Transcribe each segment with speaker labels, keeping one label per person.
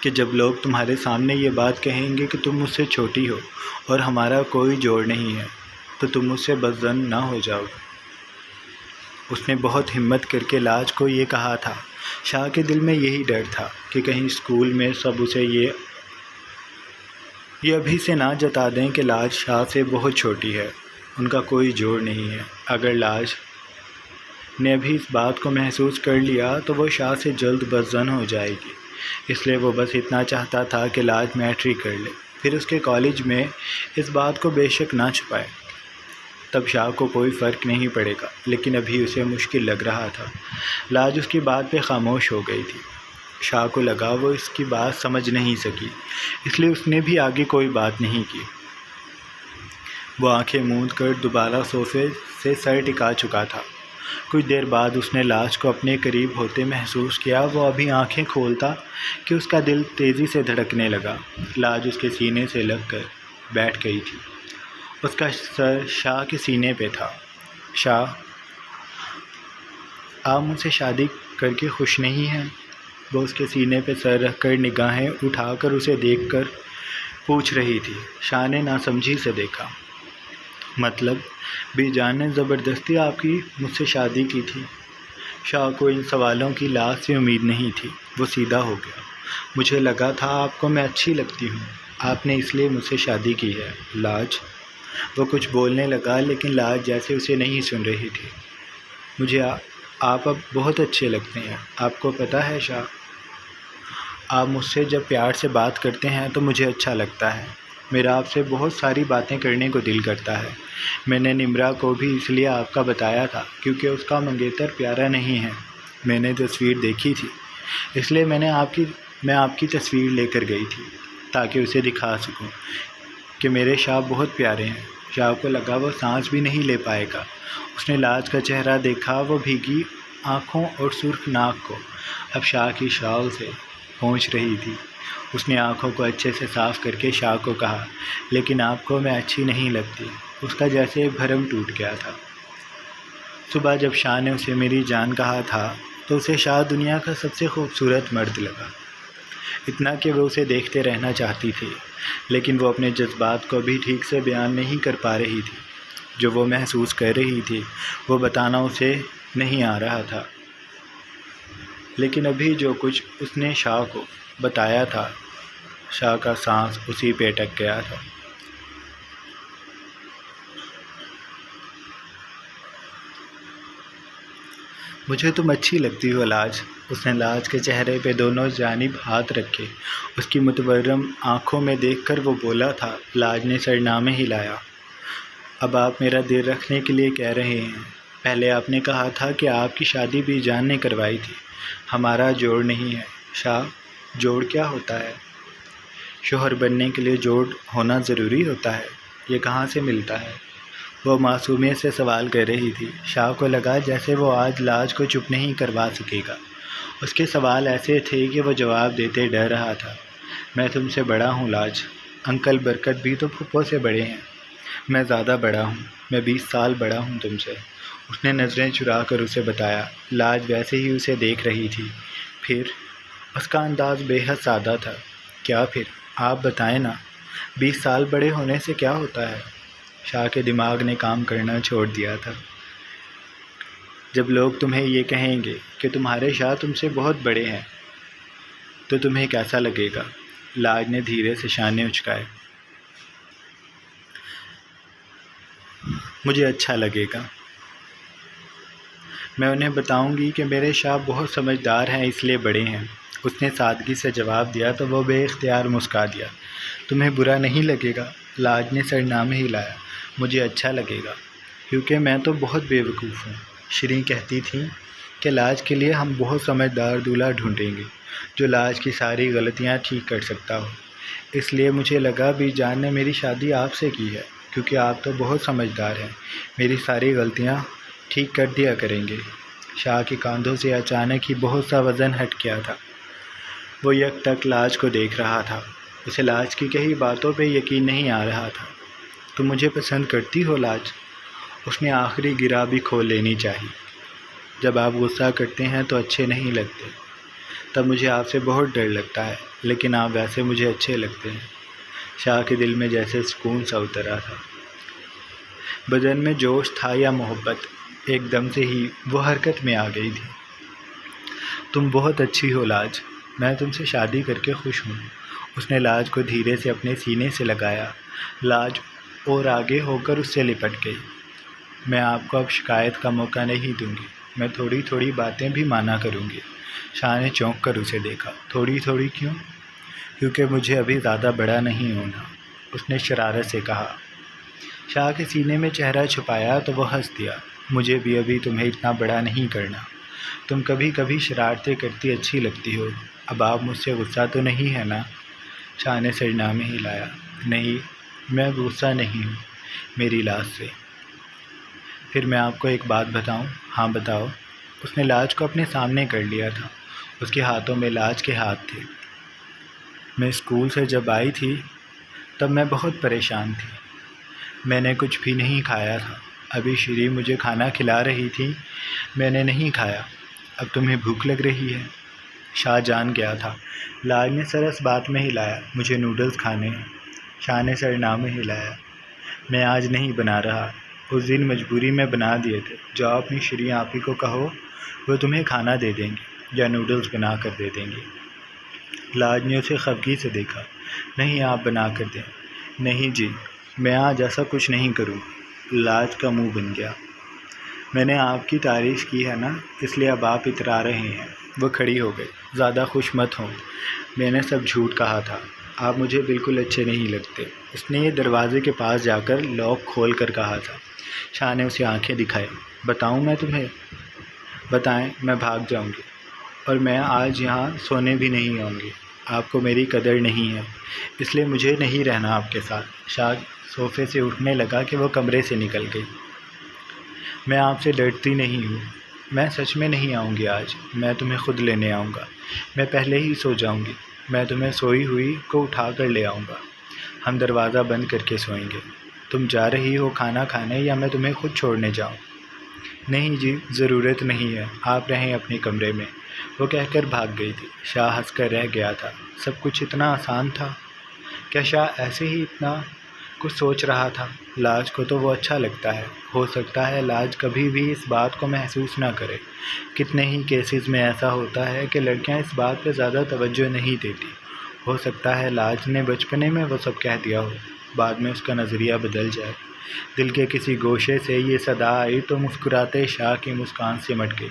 Speaker 1: کہ جب لوگ تمہارے سامنے یہ بات کہیں گے کہ تم مجھ سے چھوٹی ہو اور ہمارا کوئی جوڑ نہیں ہے تو تم مجھ سے بدظن نہ ہو جاؤ۔ اس نے بہت ہمت کر کے لاج کو یہ کہا تھا۔ شاہ کے دل میں یہی ڈر تھا کہ کہیں اسکول میں سب اسے یہ ابھی سے نہ جتا دیں کہ لاج شاہ سے بہت چھوٹی ہے، ان کا کوئی جوڑ نہیں ہے۔ اگر لاج نے ابھی اس بات کو محسوس کر لیا تو وہ شاہ سے جلد بدظن ہو جائے گی، اس لیے وہ بس اتنا چاہتا تھا کہ لاج میٹرک کر لے، پھر اس کے کالج میں اس بات کو بے شک نہ چھپائے، تب شاہ کو کوئی فرق نہیں پڑے گا۔ لیکن ابھی اسے مشکل لگ رہا تھا۔ لاج اس کی بات پہ خاموش ہو گئی تھی۔ شاہ کو لگا وہ اس کی بات سمجھ نہیں سکی، اس لیے اس نے بھی آگے کوئی بات نہیں کی۔ وہ آنکھیں موند کر دوبارہ صوفے سے سر ٹکا چکا تھا۔ کچھ دیر بعد اس نے لاج کو اپنے قریب ہوتے محسوس کیا۔ وہ ابھی آنکھیں کھولتا کہ اس کا دل تیزی سے دھڑکنے لگا۔ لاج اس کے سینے سے لگ کر بیٹھ گئی تھی۔ اس کا سر شاہ کے سینے پہ تھا۔ شاہ، آپ مجھ سے شادی کر کے خوش نہیں ہیں؟ وہ اس کے سینے پہ سر رکھ کر نگاہیں اٹھا کر اسے دیکھ کر پوچھ رہی تھی۔ شاہ نے ناسمجھی سے دیکھا۔ مطلب بی جان نے زبردستی آپ کی مجھ سے شادی کی تھی؟ شاہ کو ان سوالوں کی لاج سے امید نہیں تھی۔ وہ سیدھا ہو گیا۔ مجھے لگا تھا آپ کو میں اچھی لگتی ہوں، آپ نے اس لیے مجھ سے شادی کی ہے۔ لاج، وہ کچھ بولنے لگا لیکن لاج جیسے اسے نہیں سن رہی تھی۔ مجھے آپ اب بہت اچھے لگتے ہیں، آپ کو پتہ ہے شاہ، آپ مجھ سے جب پیار سے بات کرتے ہیں تو مجھے اچھا لگتا ہے۔ میرا آپ سے بہت ساری باتیں کرنے کو دل کرتا ہے۔ میں نے نمرا کو بھی اس لیے آپ کا بتایا تھا کیونکہ اس کا منگیتر پیارا نہیں ہے۔ میں نے تصویر دیکھی تھی، اس لیے میں آپ کی تصویر لے کر گئی تھی تاکہ اسے دکھا سکوں کہ میرے شاہ بہت پیارے ہیں۔ شاہ کو لگا وہ سانس بھی نہیں لے پائے گا۔ اس نے لاج کا چہرہ دیکھا، وہ بھیگی آنکھوں اور سرخ ناک کو اب شاہ کی شال سے پہنچ رہی تھی۔ اس نے آنکھوں کو اچھے سے صاف کر کے شاہ کو کہا، لیکن آپ کو میں اچھی نہیں لگتی۔ اس کا جیسے بھرم ٹوٹ گیا تھا۔ صبح جب شاہ نے اسے میری جان کہا تھا تو اسے شاہ دنیا کا سب سے خوبصورت مرد لگا، اتنا کہ وہ اسے دیکھتے رہنا چاہتی تھی، لیکن وہ اپنے جذبات کو بھی ٹھیک سے بیان نہیں کر پا رہی تھی۔ جو وہ محسوس کر رہی تھی وہ بتانا اسے نہیں آ رہا تھا، لیکن ابھی جو کچھ اس نے شاہ کو بتایا تھا، شاہ کا سانس اسی پہ اٹک گیا تھا۔ مجھے تم اچھی لگتی ہو لاج۔ اس نے لاج کے چہرے پہ دونوں جانب ہاتھ رکھے۔ اس کی متورم آنکھوں میں دیکھ کر وہ بولا تھا۔ لاج نے سر نامے ہلایا۔ اب آپ میرا دل رکھنے کے لیے کہہ رہے ہیں؟ پہلے آپ نے کہا تھا کہ آپ کی شادی بھی جان نے کروائی تھی، ہمارا جوڑ نہیں ہے۔ شاہ، جوڑ کیا ہوتا ہے؟ شوہر بننے کے لیے جوڑ ہونا ضروری ہوتا ہے؟ یہ کہاں سے ملتا ہے؟ وہ معصومیت سے سوال کر رہی تھی۔ شاہ کو لگا جیسے وہ آج لاج کو چپ نہیں کروا سکے گا۔ اس کے سوال ایسے تھے کہ وہ جواب دیتے ڈر رہا تھا۔ میں تم سے بڑا ہوں لاج، انکل برکت بھی تو پھپھو سے بڑے ہیں۔ میں زیادہ بڑا ہوں، میں 20 سال بڑا ہوں تم سے۔ اس نے نظریں چرا کر اسے بتایا۔ لاج ویسے ہی اسے دیکھ رہی تھی۔ پھر اس کا انداز بے حد سادہ تھا۔ کیا پھر؟ آپ بتائیں نا، 20 سال بڑے ہونے سے کیا ہوتا ہے؟ شاہ کے دماغ نے کام کرنا چھوڑ دیا تھا۔ جب لوگ تمہیں یہ کہیں گے کہ تمہارے شاہ تم سے بہت بڑے ہیں تو تمہیں کیسا لگے گا؟ لاج نے دھیرے سے شانے اچکائے۔ مجھے اچھا لگے گا۔ میں انہیں بتاؤں گی کہ میرے شاہ بہت سمجھدار ہیں اس لیے بڑے ہیں۔ اس نے سادگی سے جواب دیا تو وہ بے اختیار مسکرا دیا۔ تمہیں برا نہیں لگے گا؟ لاج نے سر نامے ہلایا۔ مجھے اچھا لگے گا کیونکہ میں تو بہت بے وقوف ہوں۔ شیریں کہتی تھیں کہ لاج کے لیے ہم بہت سمجھدار دولہا ڈھونڈیں گے جو لاج کی ساری غلطیاں ٹھیک کر سکتا ہو۔ اس لیے مجھے لگا بی جان نے میری شادی آپ سے کی ہے کیونکہ آپ تو بہت سمجھدار ہیں، میری ساری غلطیاں ٹھیک کر دیا کریں گے۔ شاہ کے کاندھوں سے اچانک ہی بہت سا وزن ہٹ گیا تھا۔ وہ یک تک لاج کو دیکھ رہا تھا۔ اسے لاج کی کئی باتوں پہ یقین نہیں آ رہا تھا۔ تم مجھے پسند کرتی ہو لاج؟ اس نے آخری گرہ بھی کھول لینی چاہی۔ جب آپ غصہ کرتے ہیں تو اچھے نہیں لگتے، تب مجھے آپ سے بہت ڈر لگتا ہے۔ لیکن آپ ویسے مجھے اچھے لگتے ہیں۔ شاہ کے دل میں جیسے سکون سا اترا تھا۔ بدن میں جوش تھا یا محبت، ایک دم سے ہی وہ حرکت میں آ گئی تھی۔ تم بہت اچھی ہو لاج، میں تم سے شادی کر کے خوش ہوں۔ اس نے لاج کو دھیرے سے اپنے سینے سے لگایا۔ لاج اور آگے ہو کر اس سے لپٹ گئی۔ میں آپ کو اب شکایت کا موقع نہیں دوں گی، میں تھوڑی تھوڑی باتیں بھی مانا کروں گی۔ شاہ نے چونک کر اسے دیکھا۔ تھوڑی تھوڑی کیوں؟ کیونکہ مجھے ابھی زیادہ بڑا نہیں ہونا، اس نے شرارت سے کہا۔ شاہ کے سینے میں چہرہ چھپایا تو وہ ہنس دیا۔ مجھے بھی ابھی تمہیں اتنا بڑا نہیں کرنا، تم کبھی کبھی شرارتیں کرتی اچھی لگتی ہو۔ اب آپ مجھ سے غصہ تو نہیں ہے نا؟ شاہ نے سرنامے ہلایا۔ نہیں، میں غصہ نہیں ہوں میری لاج سے۔ پھر میں آپ کو ایک بات بتاؤں؟ ہاں بتاؤ۔ اس نے لاج کو اپنے سامنے کر لیا تھا۔ اس کے ہاتھوں میں لاج کے ہاتھ تھے۔ میں اسکول سے جب آئی تھی تب میں بہت پریشان تھی۔ میں نے کچھ بھی نہیں کھایا تھا۔ ابھی شری مجھے کھانا کھلا رہی تھی، میں نے نہیں کھایا۔ اب تمہیں بھوک لگ رہی ہے؟ شاہ جان گیا تھا۔ لاج نے سر اس بات میں ہلایا۔ مجھے نوڈلز کھانے ہیں۔ شاہ نے سرنامے ہلایا۔ میں آج نہیں بنا رہا، اس دن مجبوری میں بنا دیے تھے۔ جاؤ اپنی شری آپی کو کہو، وہ تمہیں کھانا دے دیں گی یا نوڈلز بنا کر دے دیں گی۔ لاج نے اسے خفگی سے دیکھا۔ نہیں، آپ بنا کر دیں۔ نہیں جی، میں آج ایسا کچھ نہیں کروں۔ لاج کا منہ بن گیا۔ میں نے آپ کی تعریف کی ہے نا، اس لیے اب آپ اترا رہے ہیں۔ وہ کھڑی ہو گئی۔ زیادہ خوش مت ہوں، میں نے سب جھوٹ کہا تھا، آپ مجھے بالکل اچھے نہیں لگتے۔ اس نے یہ دروازے کے پاس جا کر لاک کھول کر کہا تھا۔ شاہ نے اسے آنکھیں دکھائی۔ بتاؤں میں تمہیں؟ بتائیں، میں بھاگ جاؤں گی، اور میں آج یہاں سونے بھی نہیں آؤں گی۔ آپ کو میری قدر نہیں ہے، اس لیے مجھے نہیں رہنا آپ کے ساتھ۔ شاہ صوفے سے اٹھنے لگا کہ وہ کمرے سے نکل گئی۔ میں آپ سے ڈرتی نہیں ہوں، میں سچ میں نہیں آؤں گی آج، میں تمہیں خود لینے آؤں گا۔ میں پہلے ہی سو جاؤں گی، میں تمہیں سوئی ہوئی کو اٹھا کر لے آؤں گا۔ ہم دروازہ بند کر کے سوئیں گے۔ تم جا رہی ہو کھانا کھانے یا میں تمہیں خود چھوڑنے جاؤں؟ نہیں جی، ضرورت نہیں ہے، آپ رہیں اپنے کمرے میں، وہ کہہ کر بھاگ گئی تھی۔ شاہ ہنس کر رہ گیا تھا۔ سب کچھ اتنا آسان تھا؟ کیا شاہ ایسے ہی اتنا کچھ سوچ رہا تھا؟ لاج کو تو وہ اچھا لگتا ہے، ہو سکتا ہے لاج کبھی بھی اس بات کو محسوس نہ کرے۔ کتنے ہی کیسز میں ایسا ہوتا ہے کہ لڑکیاں اس بات پہ زیادہ توجہ نہیں دیتی۔ ہو سکتا ہے لاج نے بچپنے میں وہ سب کہہ دیا ہو، بعد میں اس کا نظریہ بدل جائے۔ دل کے کسی گوشے سے یہ صدا آئی تو مسکراتے شاہ کی مسکان سمٹ گئی۔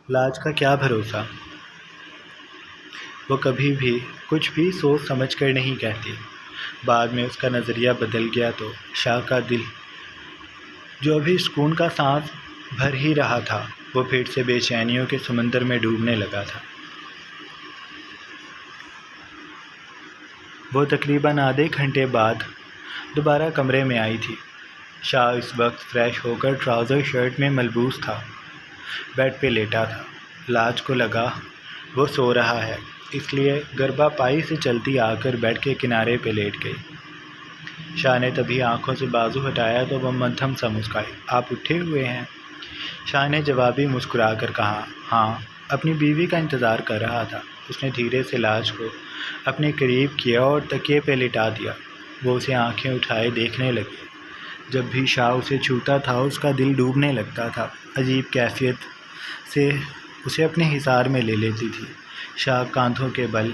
Speaker 1: لاج کا کیا بھروسہ، وہ کبھی بھی کچھ بھی سوچ سمجھ کر نہیں کہتی۔ بعد میں اس کا نظریہ بدل گیا تو شاہ کا دل جو ابھی سکون کا سانس بھر ہی رہا تھا، وہ پھر سے بے چینیوں کے سمندر میں ڈوبنے لگا تھا۔ وہ تقریباً آدھے گھنٹے بعد دوبارہ کمرے میں آئی تھی۔ شاہ اس وقت فریش ہو کر ٹراؤزر شرٹ میں ملبوس تھا، بیڈ پہ لیٹا تھا۔ لاج کو لگا وہ سو رہا ہے، اس لیے گربا پائی سے چلتی آ کر بیڈ کے کنارے پہ لیٹ گئی۔ شاہ نے تبھی آنکھوں سے بازو ہٹایا تو وہ مدھم سا مسکرائی۔ آپ اٹھے ہوئے ہیں؟ شاہ نے جوابی مسکرا کر کہا۔ ہاں، اپنی بیوی کا انتظار کر رہا تھا۔ اس نے دھیرے سے لاج کو اپنے قریب کیا اور تکیے پہ لٹا دیا۔ وہ اسے آنکھیں اٹھائے دیکھنے لگی۔ جب بھی شاہ اسے چھوتا تھا اس کا دل ڈوبنے لگتا تھا، عجیب کیفیت سے اسے اپنے حصار میں لے لیتی تھی۔ شاہ کاندھوں کے بل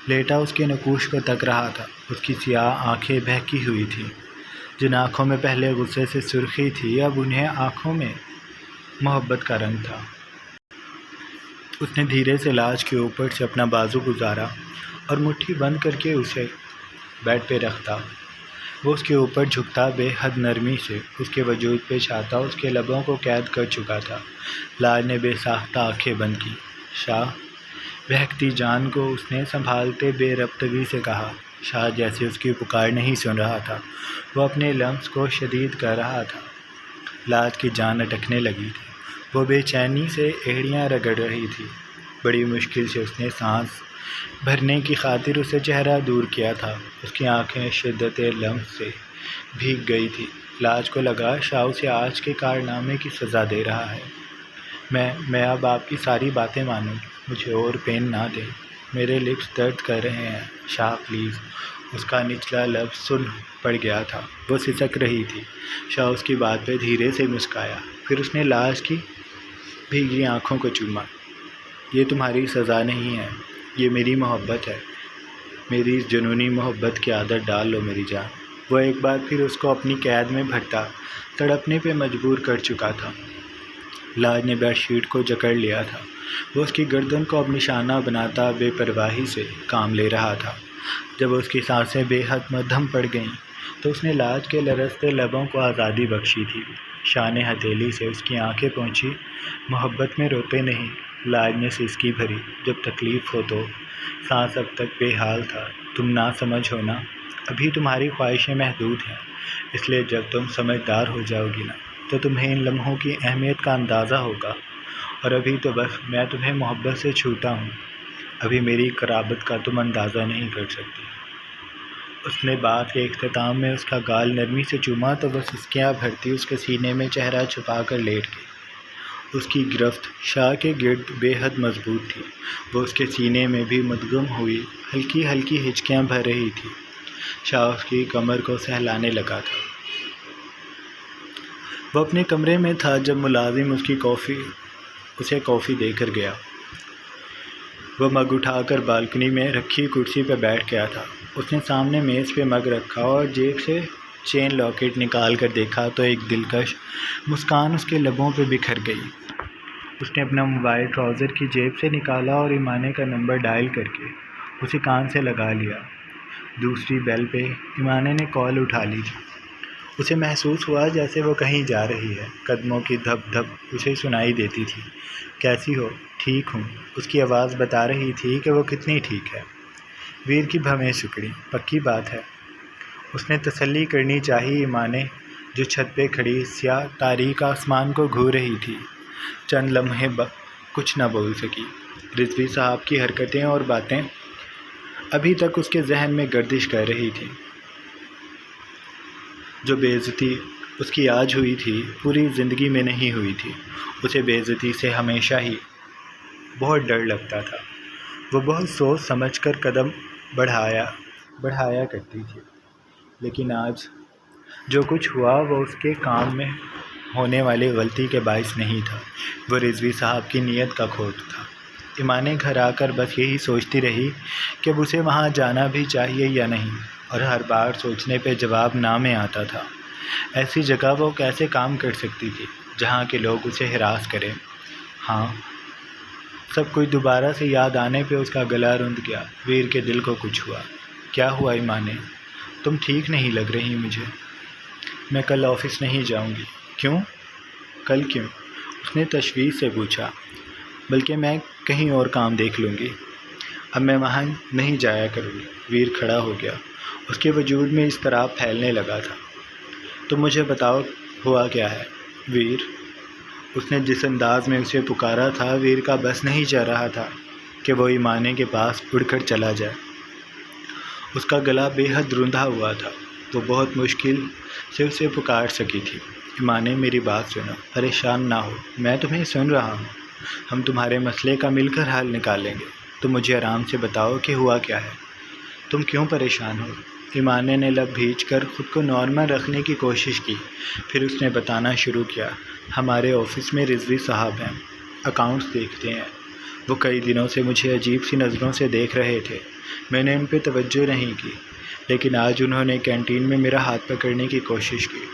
Speaker 1: لیٹا اس کے نقوش کو تک رہا تھا۔ اس کی سیاہ آنکھیں بہکی ہوئی تھیں۔ جن آنکھوں میں پہلے غصے سے سرخی تھی، اب انہیں آنکھوں میں محبت کا رنگ تھا۔ اس نے دھیرے سے لاج کے اوپر سے اپنا بازو گزارا اور مٹھی بند کر کے اسے بیڈ پہ رکھتا۔ وہ اس کے اوپر جھکتا بے حد نرمی سے، اس کے وجود پہ چھاتا اس کے لبوں کو قید کر چکا تھا۔ لاج نے بے ساختہ آنکھیں بند کی۔ شاہ، بہکتی جان کو اس نے سنبھالتے بے ربطگی سے کہا۔ شاہ جیسے اس کی پکار نہیں سن رہا تھا، وہ اپنے لمس کو شدید کر رہا تھا۔ لاج کی جان اٹکنے لگی تھی، وہ بے چینی سے ایڑیاں رگڑ رہی تھی۔ بڑی مشکل سے اس نے سانس بھرنے کی خاطر اسے چہرہ دور کیا تھا۔ اس کی آنکھیں شدت لمس سے بھیگ گئی تھی۔ لاج کو لگا شاہ اسے آج کے کارنامے کی سزا دے رہا ہے۔ میں اب آپ کی ساری باتیں مانوں گی، مجھے اور پین نہ دیں، میرے لپس درد کر رہے ہیں، شاہ پلیز۔ اس کا نچلا لب سن پڑ گیا تھا، وہ سسک رہی تھی۔ شاہ اس کی بات پہ دھیرے سے مسکرایا، پھر اس نے لاش کی بھیگی آنکھوں کو چوما۔ یہ تمہاری سزا نہیں ہے، یہ میری محبت ہے، میری اس جنونی محبت کی عادت ڈال لو میری جان۔ وہ ایک بار پھر اس کو اپنی قید میں بھرتا تڑپنے پہ مجبور کر چکا تھا۔ لاج نے بیڈ شیٹ کو جکڑ لیا تھا، وہ اس کی گردن کو اب نشانہ بناتا بے پرواہی سے کام لے رہا تھا۔ جب اس کی سانسیں بے حد مدھم پڑ گئیں تو اس نے لاج کے لرزتے لبوں کو آزادی بخشی تھی۔ شاہ نے ہتھیلی سے اس کی آنکھیں پوچھی، محبت میں روتے نہیں۔ لاج نے سسکی بھری، جب تکلیف ہو تو۔ سانس اب تک بے حال تھا، تم نہ سمجھ ہو نا، ابھی تمہاری خواہشیں محدود ہیں، اس لیے جب تم سمجھدار ہو جاؤ گی نا تو تمہیں ان لمحوں کی اہمیت کا اندازہ ہوگا، اور ابھی تو بس میں تمہیں محبت سے چھوتا ہوں، ابھی میری قرابت کا تم اندازہ نہیں کر سکتی۔ اس نے بات کے اختتام میں اس کا گال نرمی سے چوما تو وہ سسکیاں بھرتی اس کے سینے میں چہرہ چھپا کر لیٹ گئی۔ اس کی گرفت شاہ کے گرد بے حد مضبوط تھی، وہ اس کے سینے میں بھی مدغم ہوئی ہلکی ہلکی ہچکیاں بھر رہی تھی۔ شاہ اس کی کمر کو سہلانے لگا تھا۔ وہ اپنے کمرے میں تھا جب ملازم اسے کافی دے کر گیا۔ وہ مگ اٹھا کر بالکنی میں رکھی کرسی پہ بیٹھ گیا تھا۔ اس نے سامنے میز پہ مگ رکھا اور جیب سے چین لاکٹ نکال کر دیکھا تو ایک دلکش مسکان اس کے لبوں پہ بکھر گئی۔ اس نے اپنا موبائل ٹراؤزر کی جیب سے نکالا اور ایمانے کا نمبر ڈائل کر کے اسے کان سے لگا لیا۔ دوسری بیل پہ ایمانے نے کال اٹھا لی تھی۔ اسے محسوس ہوا جیسے وہ کہیں جا رہی ہے، قدموں کی دھپ دھپ اسے سنائی دیتی تھی۔ کیسی ہو؟ ٹھیک ہوں، اس کی آواز بتا رہی تھی کہ وہ کتنی ٹھیک ہے۔ ویر کی بھویں سکڑی، پکی بات ہے، اس نے تسلی کرنی چاہی ایمانے جو چھت پہ کھڑی سیاہ تاریک آسمان کو گھور رہی تھی۔ چند لمحے کچھ نہ بول سکی۔ رضوی صاحب کی حرکتیں اور باتیں ابھی تک اس کے ذہن میں گردش کر رہی تھی۔ جو بے عزتی اس کی آج ہوئی تھی پوری زندگی میں نہیں ہوئی تھی۔ اسے بے عزتی سے ہمیشہ ہی بہت ڈر لگتا تھا۔ وہ بہت سوچ سمجھ کر قدم بڑھایا کرتی تھی، لیکن آج جو کچھ ہوا وہ اس کے کام میں ہونے والی غلطی کے باعث نہیں تھا، وہ رضوی صاحب کی نیت کا کھوٹ تھا۔ ایمانے گھر آ کر بس یہی سوچتی رہی کہ اب اسے وہاں جانا بھی چاہیے یا نہیں، اور ہر بار سوچنے پہ جواب نہ میں آتا تھا۔ ایسی جگہ وہ کیسے کام کر سکتی تھی جہاں کے لوگ اسے ہراس کریں؟ ہاں، سب کچھ دوبارہ سے یاد آنے پہ اس کا گلا رند گیا۔ ویر کے دل کو کچھ ہوا۔ کیا ہوا ایمانے؟ تم ٹھیک نہیں لگ رہی مجھے۔ میں کل آفس نہیں جاؤں گی۔ کیوں؟ کل کیوں؟ اس نے تشویش سے پوچھا۔ بلکہ میں کہیں اور کام دیکھ لوں گی، اب میں وہاں نہیں جایا کروں گی۔ ویر کھڑا ہو گیا، اس کے وجود میں اضطراب پھیلنے لگا تھا۔ تم مجھے بتاؤ ہوا کیا ہے؟ ویر، اس نے جس انداز میں اسے پکارا تھا، ویر کا بس نہیں چل رہا تھا کہ وہ ایمانے کے پاس اڑ کر چلا جائے۔ اس کا گلا بے حد روندا ہوا تھا، وہ بہت مشکل سے اسے پکار سکی تھی۔ ایمانے میری بات سنو، پریشان نہ ہو، میں تمہیں سن رہا ہوں، ہم تمہارے مسئلے کا مل کر حل نکالیں گے۔ تم مجھے آرام سے بتاؤ کہ ہوا کیا ہے، تم کیوں پریشان ہو؟ ایمانے نے لب بھیج کر خود کو نارمل رکھنے کی کوشش کی، پھر اس نے بتانا شروع کیا۔ ہمارے آفس میں رضوی صاحب ہیں، اکاؤنٹس دیکھتے ہیں، وہ کئی دنوں سے مجھے عجیب سی نظروں سے دیکھ رہے تھے۔ میں نے ان پہ توجہ نہیں کی، لیکن آج انہوں نے کینٹین میں میرا ہاتھ پکڑنے کی کوشش کی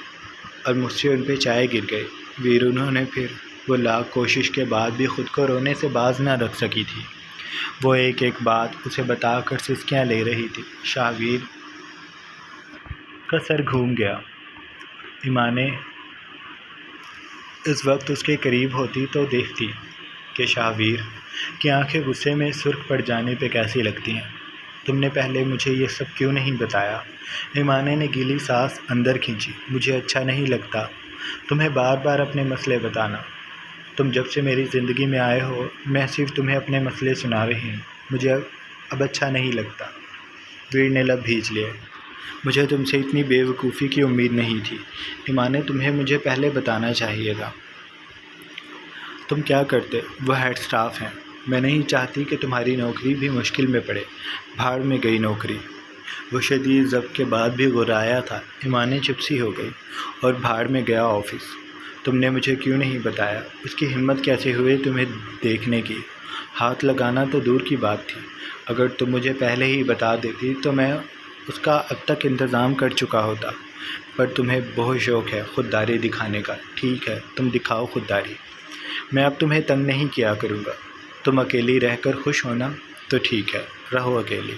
Speaker 1: اور مجھ سے ان پہ چائے گر گئی۔ ویر، انہوں نے پھر وہ لاکھ کوشش کے بعد بھی خود کو رونے سے باز نہ رکھ سکی تھی۔ وہ ایک ایک بات اسے بتا کر سسکیاں لے رہی تھی۔ شاہ ویر کا سر گھوم گیا۔ ایمانے اس وقت اس کے قریب ہوتی تو دیکھتی کہ شاہ ویر کی آنکھیں غصے میں سرخ پڑ جانے پہ کیسی لگتی ہیں۔ تم نے پہلے مجھے یہ سب کیوں نہیں بتایا؟ ایمانے نے گیلی سانس اندر کھینچی۔ مجھے اچھا نہیں لگتا تمہیں بار بار اپنے مسئلے بتانا۔ تم جب سے میری زندگی میں آئے ہو میں صرف تمہیں اپنے مسئلے سنا رہی ہوں، مجھے اب اچھا نہیں لگتا۔ ویر نے لب بھیج لیے۔ مجھے تم سے اتنی بے وقوفی کی امید نہیں تھی ایمانے، تمہیں مجھے پہلے بتانا چاہیے تھا۔ تم کیا کرتے؟ وہ ہیڈ سٹاف ہیں۔ میں نہیں چاہتی کہ تمہاری نوکری بھی مشکل میں پڑے۔ بھاڑ میں گئی نوکری۔ وہ شدید ضبط کے بعد بھی غرایا تھا۔ ایمانیں چپسی ہو گئی اور بھاڑ میں گیا آفس۔ تم نے مجھے کیوں نہیں بتایا؟ اس کی ہمت کیسے ہوئی تمہیں دیکھنے کی؟ ہاتھ لگانا تو دور کی بات تھی۔ اگر تم مجھے پہلے ہی بتا دیتی تو میں اس کا اب تک انتظام کر چکا ہوتا۔ پر تمہیں بہت شوق ہے خودداری دکھانے کا۔ ٹھیک ہے، تم دکھاؤ خودداری۔ میں اب تمہیں تنگ نہیں کیا کروں گا۔ تم اکیلی رہ کر خوش ہونا تو ٹھیک ہے، رہو اکیلی،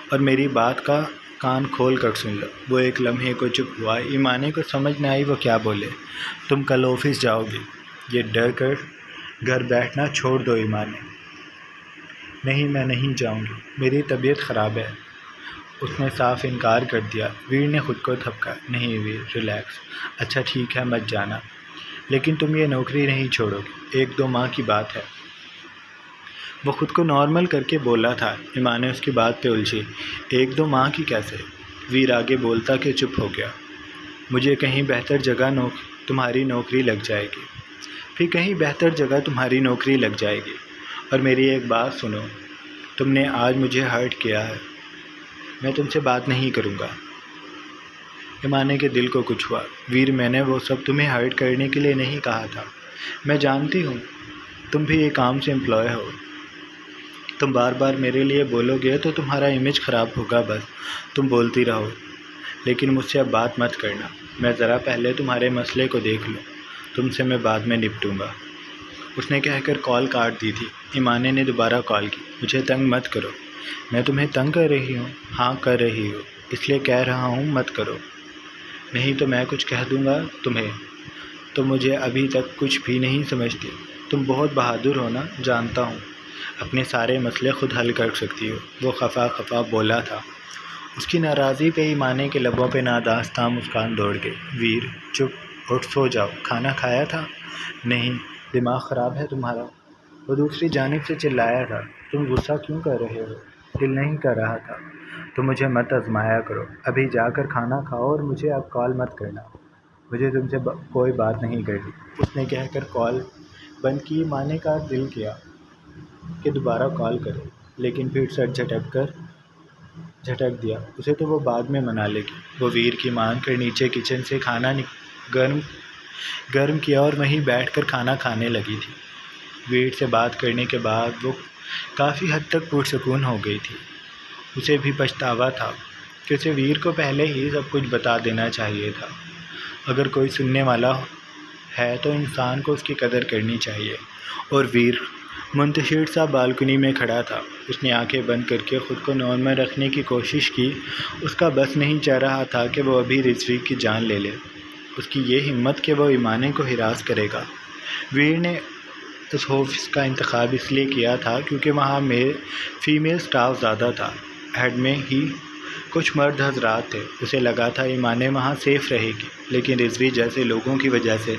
Speaker 1: اور میری بات کا کان کھول کر سن لو۔ وہ ایک لمحے کو چپ ہوا۔ ایمانے کو سمجھ نہ آئی وہ کیا بولے۔ تم کل آفس جاؤ گی؟ یہ ڈر کر گھر بیٹھنا چھوڑ دو ایمانے۔ نہیں، میں نہیں جاؤں گی، میری طبیعت خراب ہے۔ اس نے صاف انکار کر دیا۔ ویر نے خود کو تھپکا۔ نہیں ویر، ریلیکس۔ اچھا ٹھیک ہے، مت جانا، لیکن تم یہ نوکری نہیں چھوڑو گے۔ 1-2 ماہ کی بات ہے۔ وہ خود کو نارمل کر کے بولا تھا۔ ایمانے اس کی بات پہ الجھی۔ 1-2 ماہ کی کیسے؟ ویر آگے بولتا کہ چپ ہو گیا۔ مجھے کہیں بہتر جگہ تمہاری نوکری لگ جائے گی۔ پھر کہیں بہتر جگہ تمہاری نوکری لگ جائے گی۔ اور میری ایک بات سنو، تم نے آج مجھے ہرٹ کیا ہے، میں تم سے بات نہیں کروں گا۔ ایمانے کے دل کو کچھ ہوا۔ ویر، میں نے وہ سب تمہیں ہرٹ کرنے کے لیے نہیں کہا تھا۔ میں جانتی ہوں تم بھی ایک عام سے امپلائی ہو۔ تم بار بار میرے لیے بولو گے تو تمہارا امیج خراب ہوگا، بس تم بولتی رہو، لیکن مجھ سے اب بات مت کرنا۔ میں ذرا پہلے تمہارے مسئلے کو دیکھ لوں، تم سے میں بعد میں نپٹوں گا۔ اس نے کہہ کر کال کاٹ دی تھی۔ ایمانے نے دوبارہ کال کی۔ مجھے تنگ مت کرو۔ میں تمہیں تنگ کر رہی ہوں؟ ہاں کر رہی ہو، اس لیے کہہ رہا ہوں مت کرو۔ نہیں تو میں کچھ کہہ دوں گا تمہیں۔ تم مجھے ابھی تک کچھ بھی نہیں سمجھتی۔ تم بہت بہادر ہو نا، جانتا ہوں، اپنے سارے مسئلے خود حل کر سکتی ہو۔ وہ خفا خفا بولا تھا۔ اس کی ناراضی پہ ایمانے کے لبوں پہ ناداستہ مسکان دوڑ گئی۔ ویر، چپ، اٹھ سو جاؤ۔ کھانا کھایا تھا؟ نہیں۔ دماغ خراب ہے تمہارا؟ وہ دوسری جانب سے چلایا تھا۔ تم غصہ کیوں کر رہے ہو؟ دل نہیں کر رہا تھا۔ تم مجھے مت آزمایا کرو۔ ابھی جا کر کھانا کھاؤ اور مجھے اب کال مت کرنا۔ مجھے تم سے کوئی بات نہیں کرنی۔ اس نے کہہ کر کال بند کی۔ ایمانے کا دل کیا کہ دوبارہ کال کرے، لیکن پھر سر جھٹک دیا۔ اسے تو وہ بعد میں منا لے گی۔ وہ ویر کی مان کر نیچے کچن سے کھانا گرم کیا اور وہیں بیٹھ کر کھانا کھانے لگی تھی۔ ویر سے بات کرنے کے بعد وہ کافی حد تک پرسکون ہو گئی تھی۔ اسے بھی پچھتاوا تھا کہ اسے ویر کو پہلے ہی سب کچھ بتا دینا چاہیے تھا۔ اگر کوئی سننے والا ہے تو انسان کو اس کی قدر کرنی چاہیے۔ اور ویر منتشر سا بالکنی میں کھڑا تھا۔ اس نے آنکھیں بند کر کے خود کو نارمل رکھنے کی کوشش کی۔ اس کا بس نہیں چل رہا تھا کہ وہ ابھی رضوی کی جان لے لے۔ اس کی یہ ہمت کہ وہ ایمانے کو ہراس کرے گا۔ ویر نے اس آفس کا انتخاب اس لیے کیا تھا کیونکہ وہاں فیمیل سٹاف زیادہ تھا۔ ہیڈ میں ہی کچھ مرد حضرات تھے۔ اسے لگا تھا ایمانے وہاں سیف رہے گی، لیکن رضوی جیسے لوگوں کی وجہ سے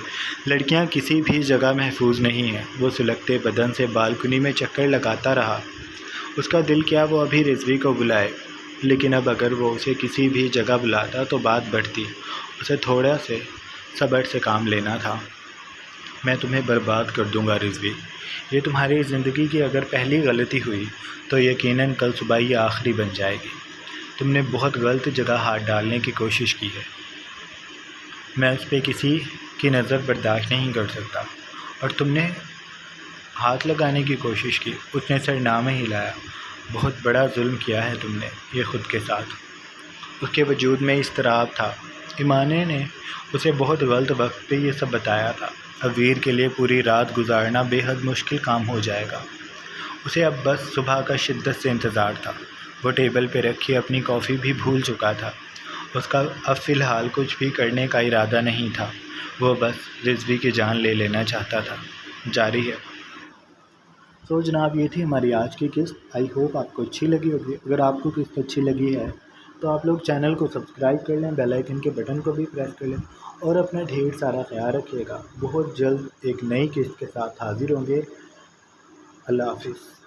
Speaker 1: لڑکیاں کسی بھی جگہ محفوظ نہیں ہیں۔ وہ سلگتے بدن سے بالکنی میں چکر لگاتا رہا۔ اس کا دل کیا وہ ابھی رضوی کو بلائے، لیکن اب اگر وہ اسے کسی بھی جگہ بلاتا تو بات بڑھتی۔ اسے تھوڑا سے صبر سے کام لینا تھا۔ میں تمہیں برباد کر دوں گا رضوی۔ یہ تمہاری زندگی کی اگر پہلی غلطی ہوئی تو یقیناً کل صبح یہ آخری بن جائے گی۔ تم نے بہت غلط جگہ ہاتھ ڈالنے کی کوشش کی ہے۔ میں اس پہ کسی کی نظر برداشت نہیں کر سکتا۔ اور تم نے ہاتھ لگانے کی کوشش کی۔ اس نے سر نہ میں ہلایا۔ بہت بڑا ظلم کیا ہے تم نے یہ خود کے ساتھ۔ اس کے وجود میں اضطراب تھا۔ ایمانے نے اسے بہت غلط وقت پہ یہ سب بتایا تھا۔ اب ویر کے لیے پوری رات گزارنا بے حد مشکل کام ہو جائے گا۔ اسے اب بس صبح کا شدت سے انتظار تھا۔ وہ ٹیبل پہ رکھی اپنی کافی بھی بھول چکا تھا۔ اس کا اب فی الحال کچھ بھی کرنے کا ارادہ نہیں تھا۔ وہ بس رضوی کی جان لے لینا چاہتا تھا۔ جاری ہے۔ سو جناب، یہ تھی ہماری آج کی قسط۔ آئی ہوپ آپ کو اچھی لگی ہوگی۔ اگر آپ کو قسط اچھی لگی ہے تو آپ لوگ چینل کو سبسکرائب کر لیں، بیل آئیکن کے بٹن کو بھی پریس کر لیں، اور اپنا ڈھیر سارا خیال رکھیے گا۔ بہت جلد ایک نئی قسط کے ساتھ حاضر ہوں گے۔ اللہ حافظ۔